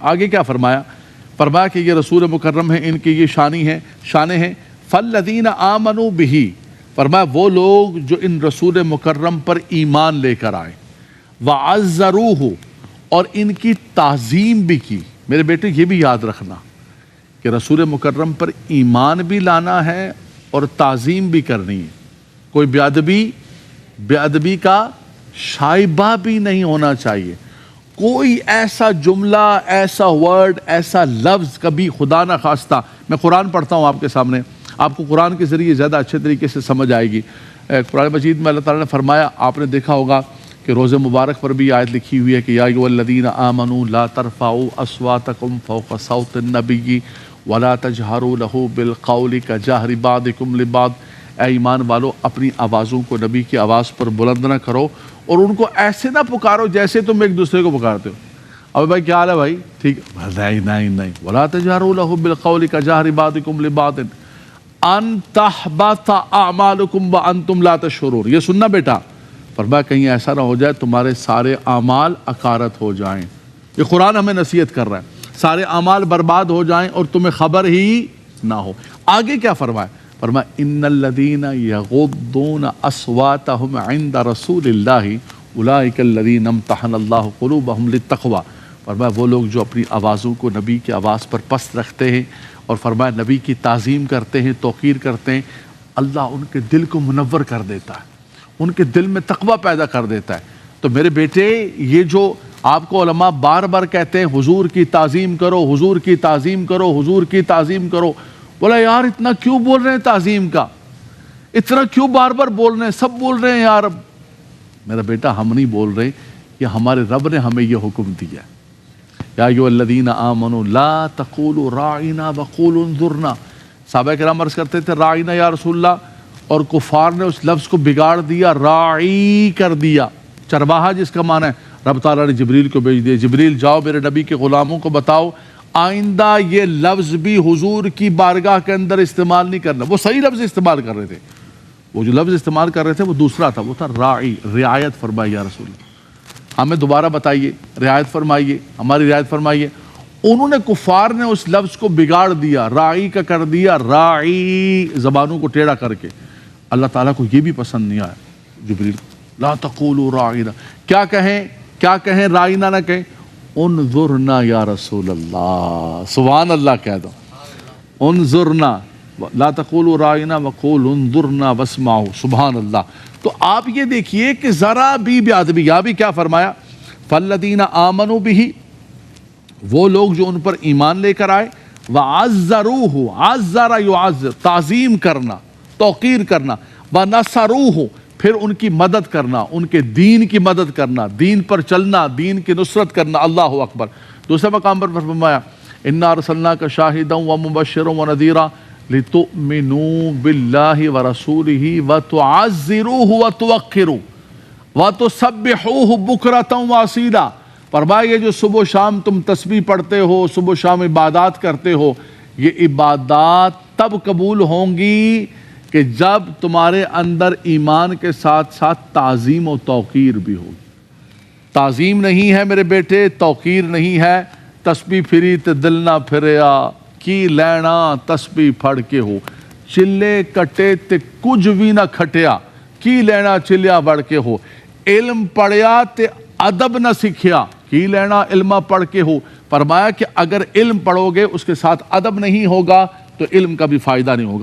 آگے کیا فرمایا؟ فرمایا کہ یہ رسول مکرم ہیں، ان کی یہ شانیں ہیں. فالذین آمنوا بہ، فرمایا وہ لوگ جو ان رسول مکرم پر ایمان لے کر آئے، وعزروہ، اور ان کی تعظیم بھی کی. میرے بیٹے یہ بھی یاد رکھنا کہ رسول مکرم پر ایمان بھی لانا ہے اور تعظیم بھی کرنی ہے. کوئی بے ادبی کا شائبہ بھی نہیں ہونا چاہیے. کوئی ایسا جملہ، ایسا ورڈ، ایسا لفظ کبھی خدا نہ خواستہ. میں قرآن پڑھتا ہوں آپ کے سامنے، آپ کو قرآن کے ذریعے زیادہ اچھے طریقے سے سمجھ آئے گی. قرآن مجید میں اللہ تعالیٰ نے فرمایا، آپ نے دیکھا ہوگا کہ روزہ مبارک پر بھی آیت لکھی ہوئی ہے کہ یا ایھا الذین آمنوا لا ترفعوا اصواتکم فوق صوت النبی ولا تجہروا لہ بالقول کجہر بعضکم لبعض. اے ایمان والو، اپنی آوازوں کو نبی کی آواز پر بلند نہ کرو اور ان کو ایسے نہ پکارو جیسے تم ایک دوسرے کو پکارتے ہو. اب بھائی کیا حال ہے بھائی؟ ٹھیک ہے؟ نہیں. ولا تجہروا لہ بالقول کجہر بعضکم لبعض ان تحبط اعمالکم وانتم لا تشعرون. یہ سننا بیٹا، فرمایا کہیں ایسا نہ ہو جائے تمہارے سارے اعمال اکارت ہو جائیں. یہ قرآن ہمیں نصیحت کر رہا ہے، سارے اعمال برباد ہو جائیں اور تمہیں خبر ہی نہ ہو. آگے کیا فرمایا؟ فرمایا ان الذین یغضون اصواتهم عند رسول اللہ اولئک الذین امتحن اللہ قلوبهم للتقوی. فرمایا وہ لوگ جو اپنی آوازوں کو نبی کی آواز پر پست رکھتے ہیں اور فرمایا نبی کی تعظیم کرتے ہیں، توقیر کرتے ہیں، اللہ ان کے دل کو منور کر دیتا ہے، ان کے دل میں تقوی پیدا کر دیتا ہے. تو میرے بیٹے، یہ جو آپ کو علماء بار بار کہتے ہیں حضور کی تعظیم کرو، حضور کی تعظیم کرو، حضور کی تعظیم کرو، بولا یار اتنا کیوں بول رہے ہیں تعظیم کا؟ اتنا کیوں بار بار بول رہے ہیں؟ سب بول رہے ہیں یار. میرا بیٹا ہم نہیں بول رہے، یہ ہمارے رب نے ہمیں یہ حکم دیا. یا ایھا الذین آمنوا لا تقولوا راعنا وقولوا انظرنا. صحابہ کرام عرض کرتے تھے راعنا یا رسول اللہ، اور کفار نے اس لفظ کو بگاڑ دیا، راعی کر دیا. چرواہا جس کا معنی ہے، رب تعالیٰ نے جبریل کو بھیج دیا، جبریل جاؤ میرے نبی کے غلاموں کو بتاؤ آئندہ یہ لفظ بھی حضور کی بارگاہ کے اندر استعمال نہیں کرنا. وہ صحیح لفظ استعمال کر رہے تھے، وہ جو لفظ استعمال کر رہے تھے وہ دوسرا تھا، وہ تھا راعی. رعایت فرمائی یا رسول اللہ، ہمیں دوبارہ بتائیے، رعایت فرمائیے، ہماری رعایت فرمائیے. انہوں نے کفار نے اس لفظ کو بگاڑ دیا، راعی کا کر دیا راعی، زبانوں کو ٹیڑھا کر کے. اللہ تعالیٰ کو یہ بھی پسند نہیں آیا. جبریل لا تقولوا راعینا، کیا کہیں راعینا نہ کہیں، انظرنا یا رسول اللہ. سبحان اللہ کہہ دو، انظرنا، لا تقولوا راعینا وقولوا انظرنا واسمعوا. سبحان اللہ. تو آپ یہ دیکھیے کہ ذرا بھی بے ادبی، یہاں بھی کیا فرمایا؟ فالذین آمنوا بہ، وہ لوگ جو ان پر ایمان لے کر آئے، وعزروہ، عزر یعزر، تعظیم کرنا، توقیر کرنا، ونصروہ، پھر ان کی مدد کرنا، ان کے دین کی مدد کرنا، دین پر چلنا، دین کی نصرت کرنا. اللہ اکبر. دوسرے مقام پر فرمایا انا ارسلناک شاہدا ومبشرا ونذیرا لتؤمنوا باللہ ورسولہ وتعزروہ وتوقروہ وتسبحوہ بکرۃ واصیلا. فرمایا یہ جو صبح و شام تم تسبیح پڑھتے ہو، صبح و شام عبادات کرتے ہو، یہ عبادات تب قبول ہوں گی کہ جب تمہارے اندر ایمان کے ساتھ ساتھ تعظیم و توقیر بھی ہوگی. تعظیم نہیں ہے میرے بیٹے، توقیر نہیں ہے. تسبیح پھری تے دل نہ پھریا، کی لینا تسبیح پھڑ کے ہو، چلے کٹے تے کچھ بھی نہ کھٹیا، کی لینا چلیا بڑھ کے ہو. علم پڑھیا تے ادب نہ سیکھیا، کی لینا علمہ پڑھ کے ہو. فرمایا کہ اگر علم پڑھو گے اس کے ساتھ ادب نہیں ہوگا تو علم کا بھی فائدہ نہیں ہوگا.